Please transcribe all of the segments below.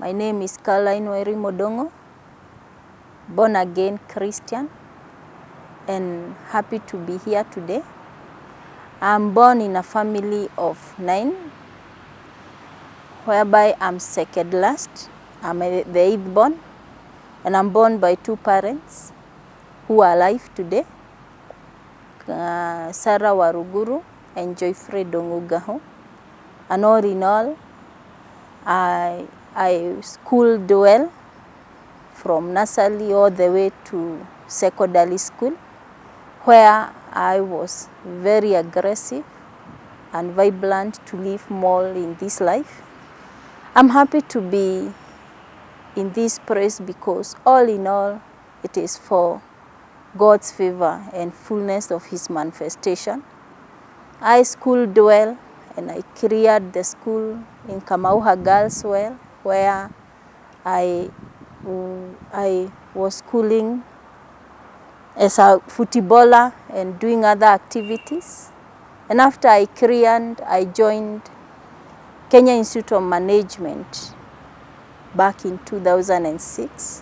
My name is Caroline Weri Modongo, born again Christian, and happy to be here today. I'm born in a family of 9, whereby I'm second last. I'm the 8th born, and I'm born by 2 parents who are alive today, Sarah Waruguru and Joyfrey Dongugaho. And all in all, I schooled well from nursery all the way to secondary school, where I was very aggressive and vibrant to live more in this life. I'm happy to be in this place because all in all, it is for God's favor and fullness of His manifestation. I schooled well, and I cleared the school in Kamauha Girls well, where I was schooling as a footballer and doing other activities. And after I cleared, I joined Kenya Institute of Management back in 2006,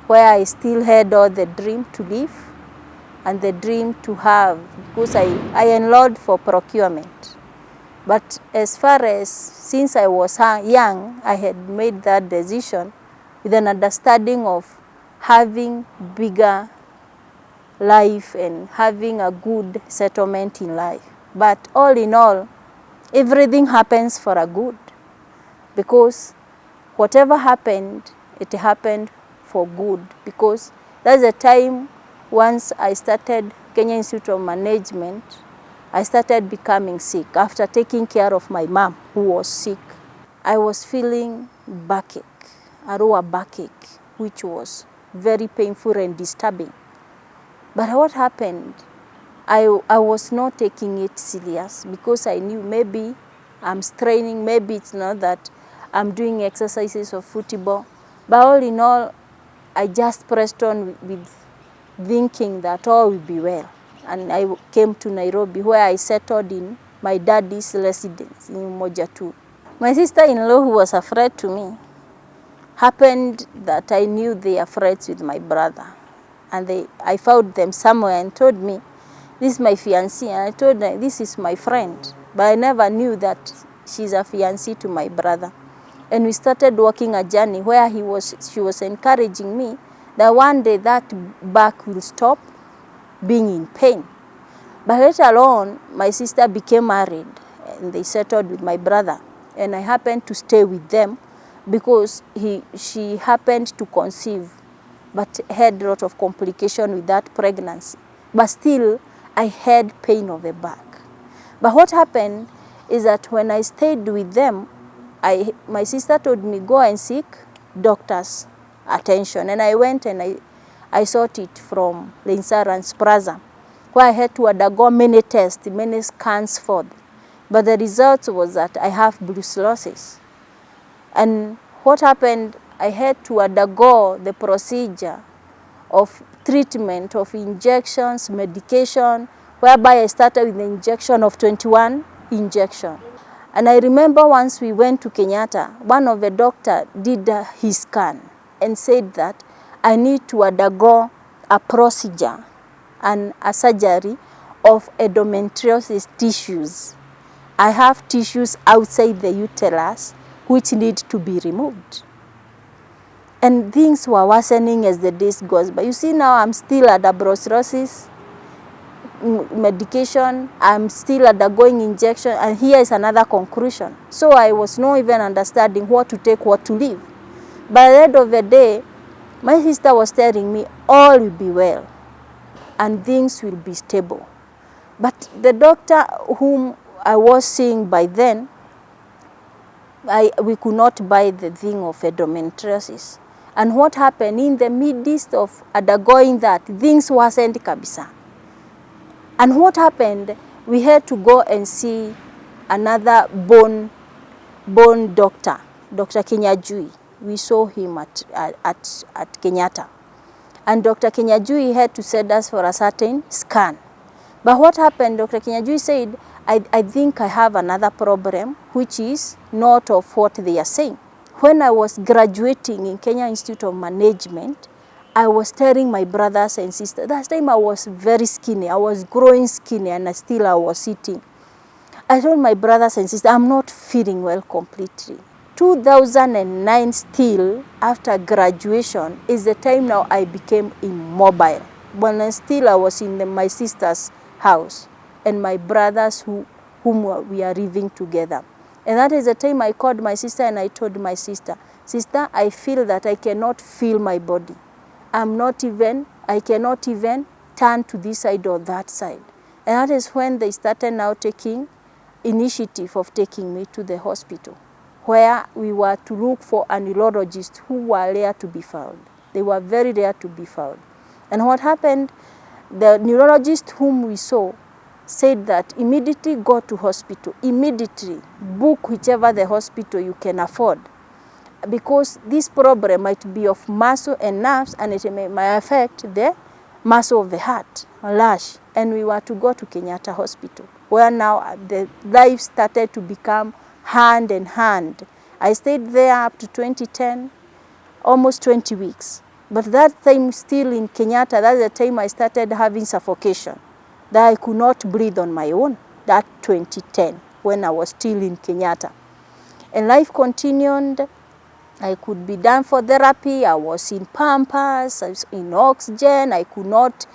where I still had all the dream to live and the dream to have, because I enrolled for procurement. But as far as, since I was young, I had made that decision with an understanding of having bigger life and having a good settlement in life. But all in all, everything happens for a good, because whatever happened, it happened for good, because that's the time once I started Kenya Institute of Management, I started becoming sick after taking care of my mom who was sick. I was feeling backache, a lower backache, which was very painful and disturbing. But what happened, I was not taking it serious because I knew maybe I'm straining, maybe it's not that I'm doing exercises of football. But all in all, I just pressed on with thinking that all will be well. And I came to Nairobi, where I settled in my daddy's residence in Umoja 2. My sister-in-law, who was afraid to me, happened that I knew they are friends with my brother. And I found them somewhere and told me, this is my fiancé. And I told them, this is my friend. But I never knew that she's a fiancé to my brother. And we started walking a journey where she was encouraging me that one day that back will stop being in pain. But later on, my sister became married and they settled with my brother. And I happened to stay with them because she happened to conceive, but had a lot of complication with that pregnancy. But still, I had pain of the back. But what happened is that when I stayed with them, my sister told me, go and seek doctor's attention. And I went and I sought it from the insurance plaza, where I had to undergo many tests, many scans for them. But the result was that I have brucellosis. And what happened, I had to undergo the procedure of treatment of injections, medication, whereby I started with the injection of 21 injections. And I remember once we went to Kenyatta, one of the doctors did his scan and said that I need to undergo a procedure and a surgery of endometriosis tissues. I have tissues outside the uterus which need to be removed. And things were worsening as the days goes by. You see, now I'm still under brucellosis medication, I'm still undergoing injection, and here is another conclusion. So I was not even understanding what to take, what to leave. By the end of the day, my sister was telling me all will be well and things will be stable. But the doctor whom I was seeing by then, we could not buy the thing of endometriosis. And what happened in the midst of undergoing that, things wasn't kabisa. And what happened, we had to go and see another bone doctor, Dr. Kenyajui. We saw him at Kenyatta. And Dr. Kenyajui had to send us for a certain scan. But what happened, Dr. Kenyajui said, I think I have another problem, which is not of what they are saying, When I was graduating in Kenya Institute of Management, I was telling my brothers and sisters, that time I was very skinny, I was growing skinny, and I was eating. I told my brothers and sisters, I'm not feeling well completely. 2009 still, after graduation, is the time now I became immobile. When I was in my sister's house, and my brothers whom we are living together. And that is the time I called my sister and I told my sister, sister, I feel that I cannot feel my body. I cannot even turn to this side or that side. And that is when they started now taking initiative of taking me to the hospital, where we were to look for a neurologist who were rare to be found. They were very rare to be found. And what happened, the neurologist whom we saw said that immediately go to hospital, immediately book whichever the hospital you can afford, because this problem might be of muscle and nerves, and it may affect the muscle of the heart, lash. And we were to go to Kenyatta Hospital, where now the life started to become hand in hand. I stayed there up to 2010, almost 20 weeks. But that time still in Kenyatta, that's the time I started having suffocation, that I could not breathe on my own, that 2010, when I was still in Kenyatta. And life continued. I could be done for therapy. I was in Pampers, I was in oxygen. I could not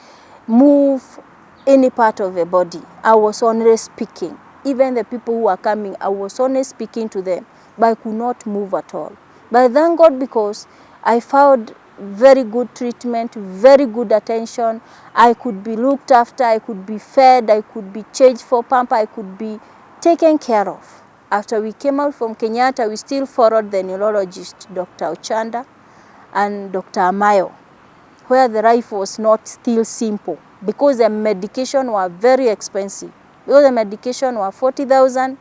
move any part of the body. I was only speaking. Even the people who were coming, I was only speaking to them, but I could not move at all. But thank God, because I found very good treatment, very good attention. I could be looked after, I could be fed, I could be changed for pamper, I could be taken care of. After we came out from Kenyatta, we still followed the neurologist, Dr. Ochanda and Dr. Amayo, where the life was not still simple, because the medication were very expensive. Because the medication were 40,000,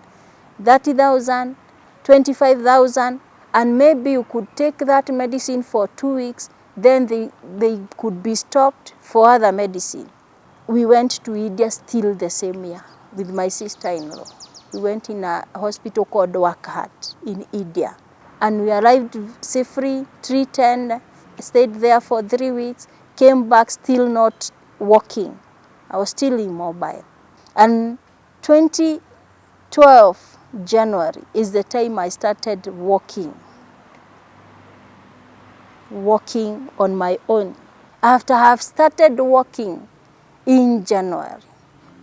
30,000, 25,000, and maybe you could take that medicine for 2 weeks, then they could be stopped for other medicine. We went to India still the same year with my sister-in-law. We went in a hospital called Wakhat in India. And we arrived safely, treated, stayed there for 3 weeks, came back still not walking. I was still immobile. And 2012, January, is the time I started walking on my own. After I have started walking in January,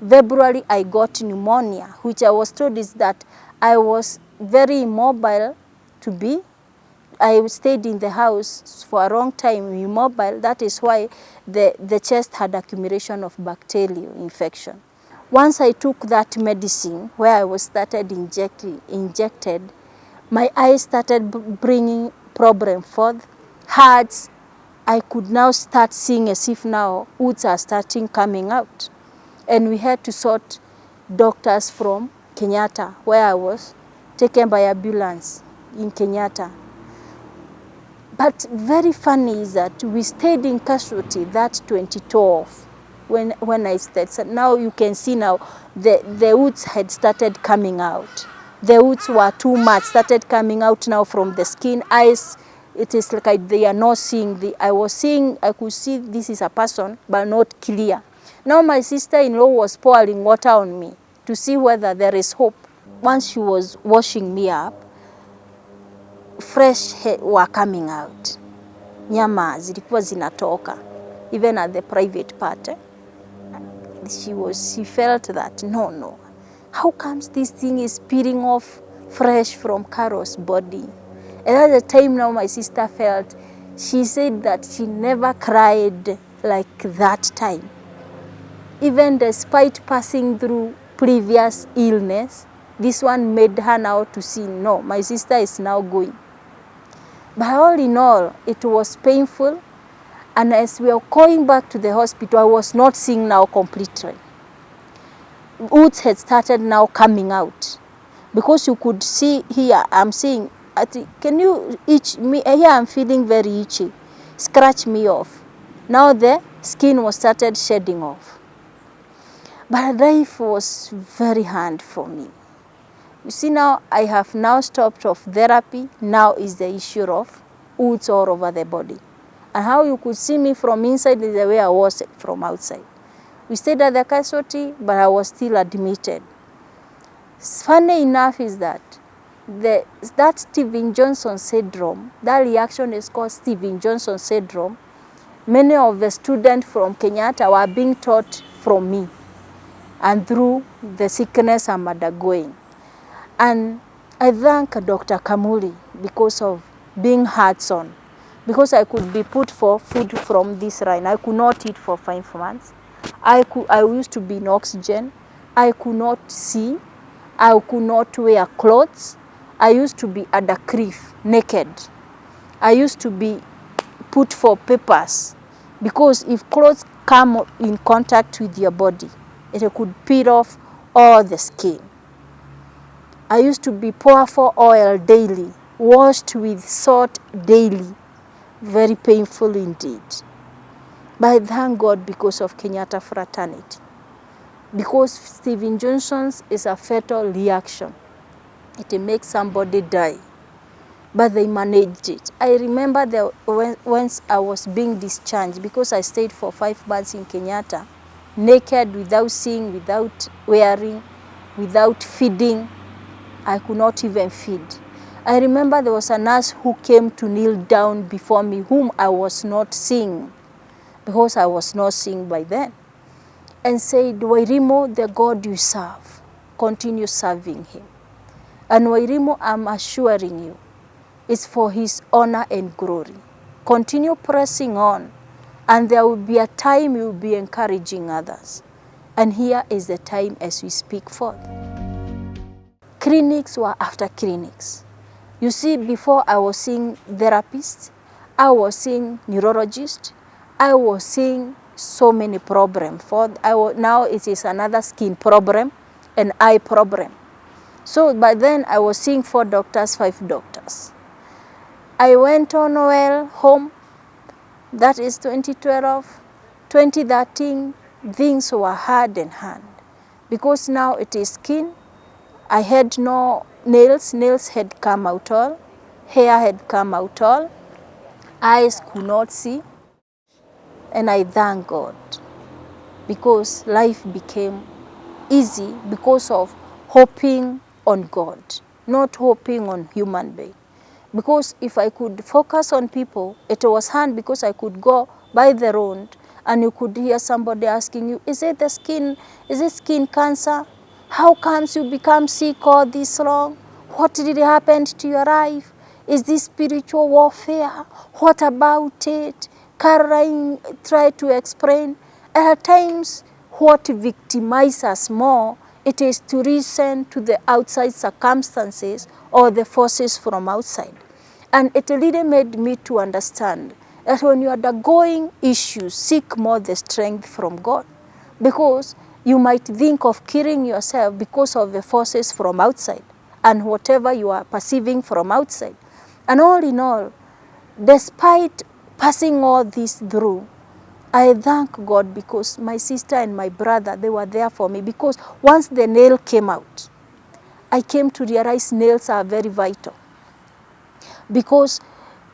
February I got pneumonia, which I was told is that I was very immobile to be. I stayed in the house for a long time immobile. That is why the chest had accumulation of bacterial infection. Once I took that medicine, where I was started injected, my eyes started bringing problem forth. Hearts, I could now start seeing as if now wounds are starting coming out. And we had to sort doctors from Kenyatta, where I was taken by ambulance in Kenyatta. But very funny is that we stayed in casualty that 2012 when I stayed. So now you can see now the wounds had started coming out. The wounds were too much, started coming out now from the skin, eyes. It is like they are not seeing. I could see this is a person, but not clear. Now my sister-in-law was pouring water on me to see whether there is hope. Once she was washing me up, fresh hair were coming out. Nyama zilikuwa zinatoka, even at the private part. She felt that, no. How comes this thing is peeling off fresh from Carol's body? And at the time now my sister felt, she said that she never cried like that time. Even despite passing through previous illness, this one made her now to see, no, my sister is now going. But all in all, it was painful. And as we were going back to the hospital, I was not seeing now completely. Wounds had started now coming out. Because you could see here, I'm seeing, can you itch me? Here I'm feeling very itchy. Scratch me off. Now the skin was started shedding off. But life was very hard for me. You see, now I have now stopped of therapy. Now is the issue of wounds all over the body. And how you could see me from inside is the way I was from outside. We stayed at the casualty, but I was still admitted. Funny enough is that that Steven Johnson syndrome, that reaction is called Steven Johnson syndrome. Many of the students from Kenyatta were being taught from me and through the sickness I'm undergoing. And I thank Dr. Kamuli because of being hands-on, because I could be put for food from this line. I could not eat for 5 months. I used to be in oxygen. I could not see. I could not wear clothes. I used to be at a cliff, naked. I used to be put for papers, because if clothes come in contact with your body, it could peel off all the skin. I used to be poured for oil daily, washed with salt daily. Very painful indeed. But I thank God because of Kenyatta fraternity. Because Steven Johnson's is a fatal reaction. It makes somebody die. But they managed it. I remember once I was being discharged, because I stayed for 5 months in Kenyatta, naked, without seeing, without wearing, without feeding. I could not even feed. I remember there was a nurse who came to kneel down before me, whom I was not seeing, because I was not seeing by then, and said, Wairimo, the God you serve, continue serving him. And Wairimo, I'm assuring you, it's for his honor and glory. Continue pressing on, and there will be a time you will be encouraging others. And here is the time as we speak forth. Clinics were after clinics. You see, before I was seeing therapists, I was seeing neurologists, I was seeing so many problems. Now it is another skin problem, an eye problem. So by then I was seeing 4 doctors, 5 doctors. I went on well home. That is 2012. 2013, things were hard and hard, because now it is skin. I had no nails. Nails had come out all. Hair had come out all. Eyes could not see. And I thank God, because life became easy because of hoping on God, not hoping on human being. Because if I could focus on people, it was hard, because I could go by the road and you could hear somebody asking you, is it the skin? Is it skin cancer? How comes you become sick all this long? What really happened to your life? Is this spiritual warfare? What about it? Caroline tried to explain. At times, what victimizes us more, it is to listen to the outside circumstances or the forces from outside. And it really made me to understand that when you are undergoing issues, seek more the strength from God. Because you might think of killing yourself because of the forces from outside and whatever you are perceiving from outside. And all in all, despite passing all this through, I thank God, because my sister and my brother, they were there for me. Because once the nail came out, I came to realize nails are very vital. Because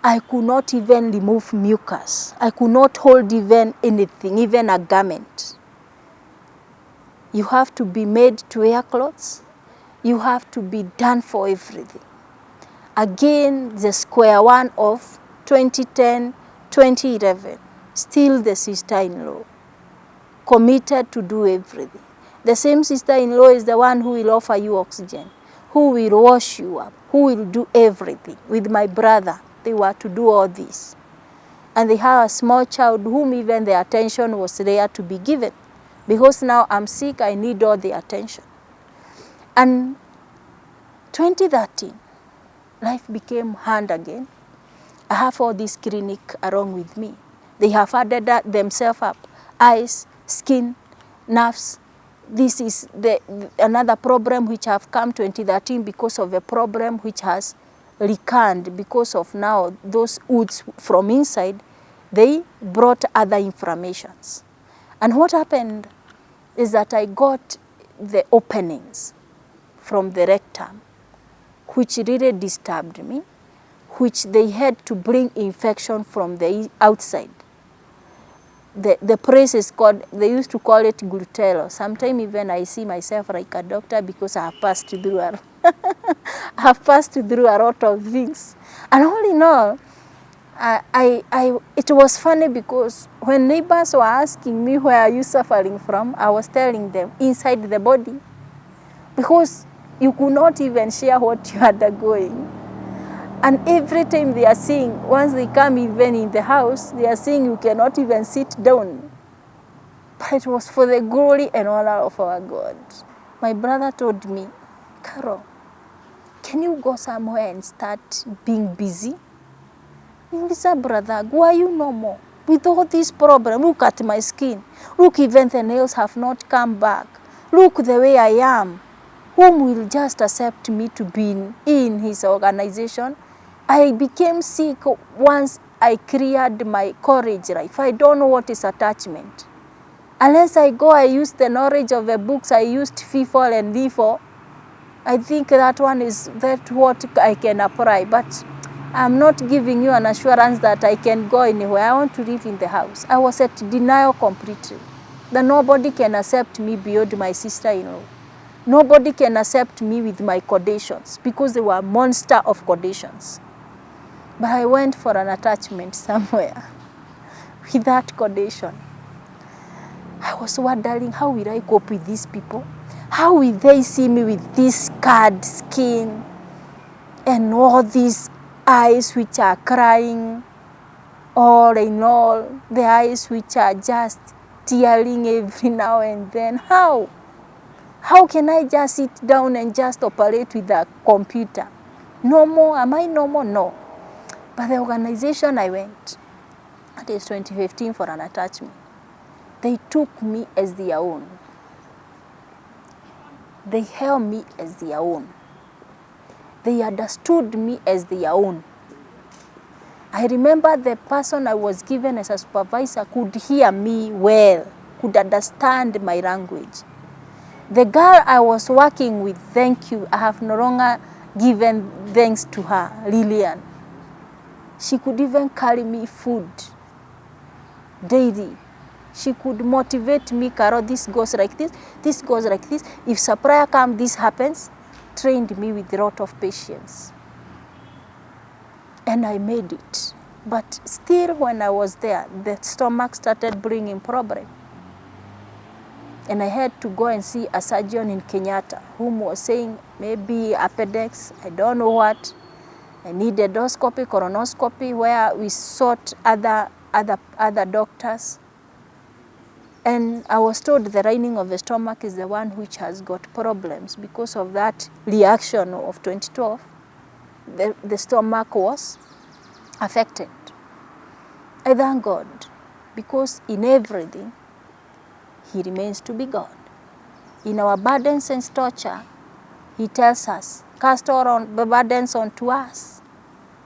I could not even remove mucus. I could not hold even anything, even a garment. You have to be made to wear clothes. You have to be done for everything. Again, the square one of 2010, 2011, still the sister-in-law, committed to do everything. The same sister-in-law is the one who will offer you oxygen, who will wash you up, who will do everything. With my brother, they were to do all this. And they have a small child whom even the attention was there to be given. Because now I'm sick, I need all the attention. And 2013, life became hard again. I have all this clinic along with me. They have added themselves up. Eyes, skin, nerves. This is another problem which have come 2013 because of a problem which has recurred because of now those wounds from inside. They brought other inflammations. And what happened is that I got the openings from the rectum, which really disturbed me, which they had to bring infection from the outside. The place is called, they used to call it glutelo. Sometimes even I see myself like a doctor because I have passed through I have passed through a lot of things. And all in all, it was funny because when neighbors were asking me where are you suffering from, I was telling them inside the body, because you could not even share what you are undergoing. And every time they are seeing, once they come even in the house, they are saying you cannot even sit down. But it was for the glory and honor of our God. My brother told me, Carol, can you go somewhere and start being busy? I said, brother, why are you no more? With all this problem, look at my skin. Look, even the nails have not come back. Look the way I am. Whom will just accept me to be in his organization? I became sick once I cleared my courage life. I don't know what is attachment. Unless I go, I use the knowledge of the books. I used FIFO and LIFO. I think that one is what I can apply. But I'm not giving you an assurance that I can go anywhere. I want to live in the house. I was at denial completely. That nobody can accept me beyond my sister-in-law. Nobody can accept me with my conditions because they were monster of conditions. But I went for an attachment somewhere with that condition. I was wondering, how will I cope with these people? How will they see me with this scarred skin and all these eyes which are crying, all in all, the eyes which are just tearing every now and then? How? How can I just sit down and just operate with a computer? No more? Am I normal? No. But the organization I went, it is 2015 for an attachment. They took me as their own. They held me as their own. They understood me as their own. I remember the person I was given as a supervisor could hear me well, could understand my language. The girl I was working with, thank you, I have no longer given thanks to her, Lillian. She could even carry me food daily. She could motivate me, Carol, this goes like this goes like this. If supplier comes, this happens. Trained me with a lot of patience. And I made it. But still when I was there, the stomach started bringing problem. And I had to go and see a surgeon in Kenyatta whom was saying maybe appendix, I don't know what. I needed endoscopy, colonoscopy, where we sought other doctors. And I was told the lining of the stomach is the one which has got problems. Because of that reaction of 2012, the stomach was affected. I thank God, because in everything, He remains to be God. In our burdens and torture, He tells us, cast all the burdens onto us,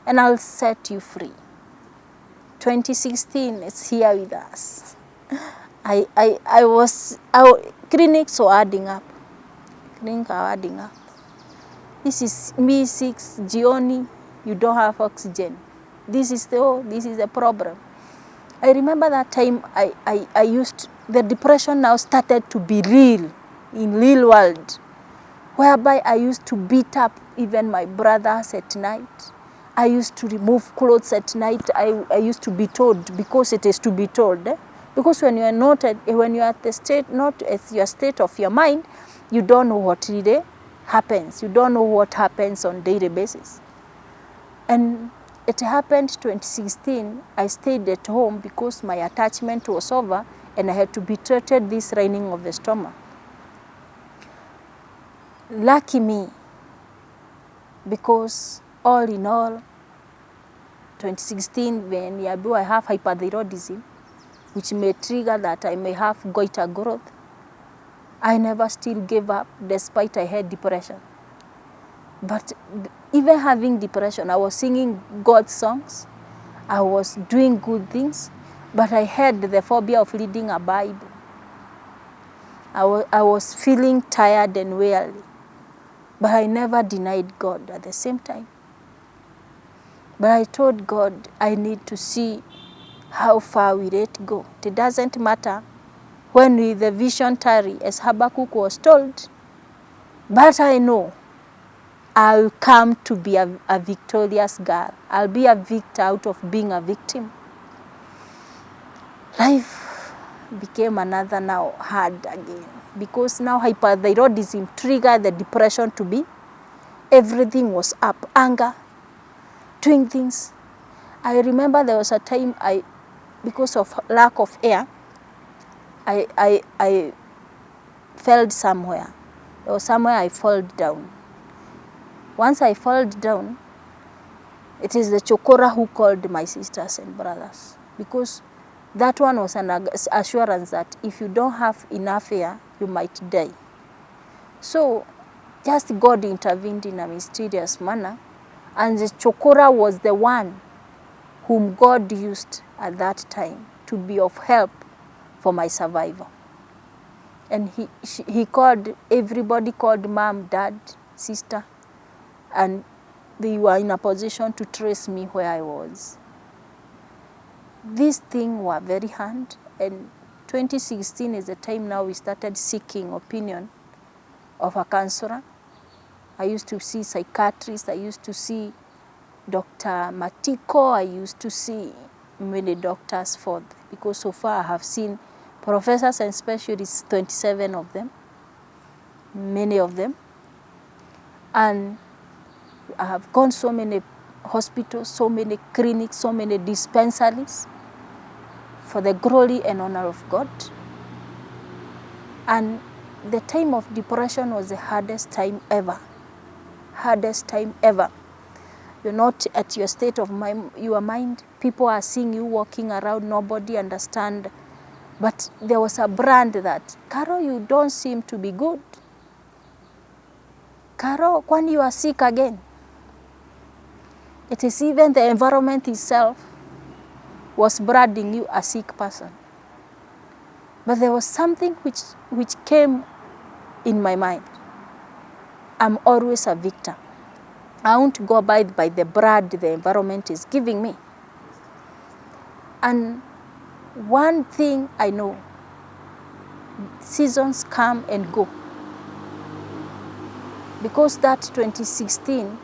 and I'll set you free. 2016, it's here with us. Clinics are adding up. Clinics are adding up. This is me 6, Gioni, you don't have oxygen. This is the problem. I remember that time the depression now started to be real, in real world, whereby I used to beat up even my brothers at night. I used to remove clothes at night. I used to be told, because it is to be told, because when you are not at the state, not at your state of your mind, you don't know what really happens. You don't know what happens on daily basis. And it happened 2016. I stayed at home because my attachment was over and I had to be treated this lining of the stomach. Lucky me, because all in all, 2016, when Ebru, I have hyperthyroidism, which may trigger that I may have goiter growth, I never still gave up despite I had depression. But even having depression, I was singing God's songs, I was doing good things, but I had the phobia of reading a Bible. I was feeling tired and weary. But I never denied God at the same time. But I told God, I need to see how far we let go. It doesn't matter when the vision tarry, as Habakkuk was told, but I know I'll come to be a victorious girl. I'll be a victor out of being a victim. Life became another now hard again, because now hyperthyroidism triggered the depression to be. Everything was up, anger, doing things. I remember there was a time because of lack of air, I fell somewhere. There was somewhere I fell down. Once I fell down, it is the chokora who called my sisters and brothers, because that one was an assurance that if you don't have enough air, you might die. So just God intervened in a mysterious manner, and the chokora was the one whom God used at that time to be of help for my survival. And he called, everybody called mom, dad, sister, and they were in a position to trace me where I was. These things were very hard, and 2016 is the time now we started seeking opinion of a counselor. I used to see psychiatrists, I used to see Dr. Matiko, I used to see many doctors because so far I have seen professors and specialists, 27 of them, many of them. And I have gone so many hospitals, so many clinics, so many dispensaries for the glory and honor of God. And the time of depression was the hardest time ever. Hardest time ever. You're not at your state of your mind. People are seeing you walking around, nobody understand. But there was a brand that, Carol, you don't seem to be good. Carol, when you are sick again. It is even the environment itself was branding you a sick person. But there was something which came in my mind. I'm always a victor. I won't go by the brand the environment is giving me. And one thing I know, seasons come and go. Because that 2016,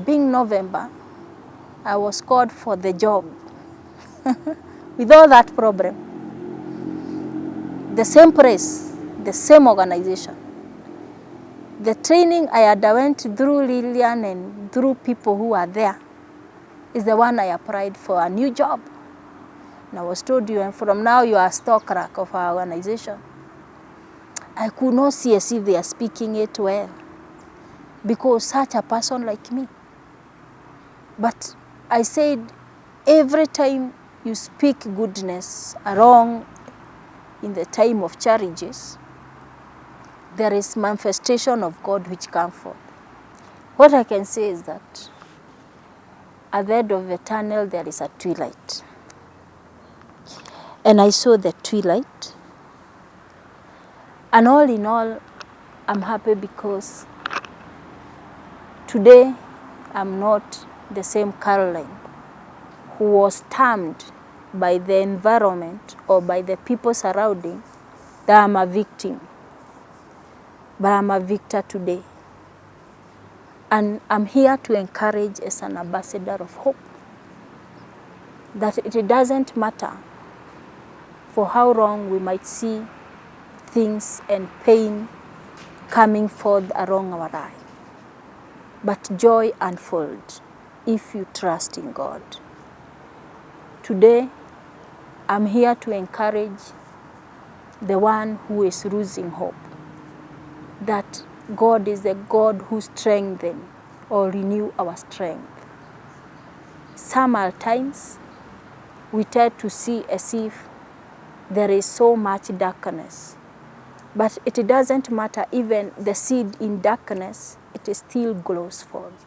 being November, I was called for the job with all that problem. The same place, the same organization. The training I underwent through Lillian and through people who are there is the one I applied for a new job. And I was told, you, and from now you are a stock rack of our organization. I could not see as if they are speaking it well, because such a person like me. But I said, every time you speak goodness along in the time of challenges, there is manifestation of God which comes forth. What I can say is that at the end of the tunnel there is a twilight. And I saw the twilight. And all in all, I'm happy because today I'm not the same Caroline who was termed by the environment or by the people surrounding that I'm a victim. But I'm a victor today. And I'm here to encourage as an ambassador of hope that it doesn't matter for how long we might see things and pain coming forth along our eye. But joy unfolds if you trust in God. Today, I'm here to encourage the one who is losing hope, that God is the God who strengthens or renew our strength. Some times we tend to see as if there is so much darkness, but it doesn't matter. Even the seed in darkness, it still glows forth.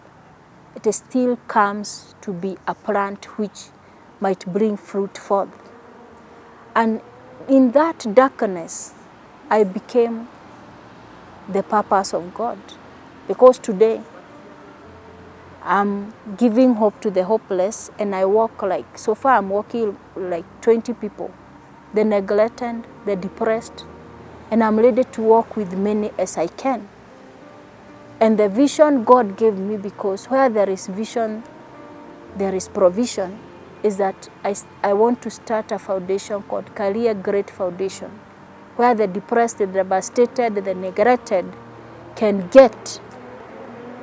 It still comes to be a plant which might bring fruit forth. And in that darkness, I became the purpose of God. Because today, I'm giving hope to the hopeless, and I work like, so far I'm working like 20 people, the neglected, the depressed, and I'm ready to work with many as I can. And the vision God gave me, because where there is vision, there is provision, is that I want to start a foundation called Career Great Foundation, where the depressed, the devastated, the neglected can get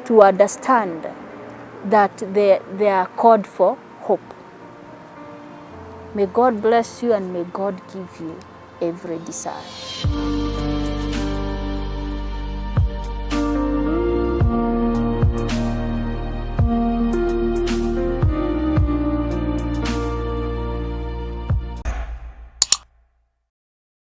to understand that they are called for hope. May God bless you, and may God give you every desire.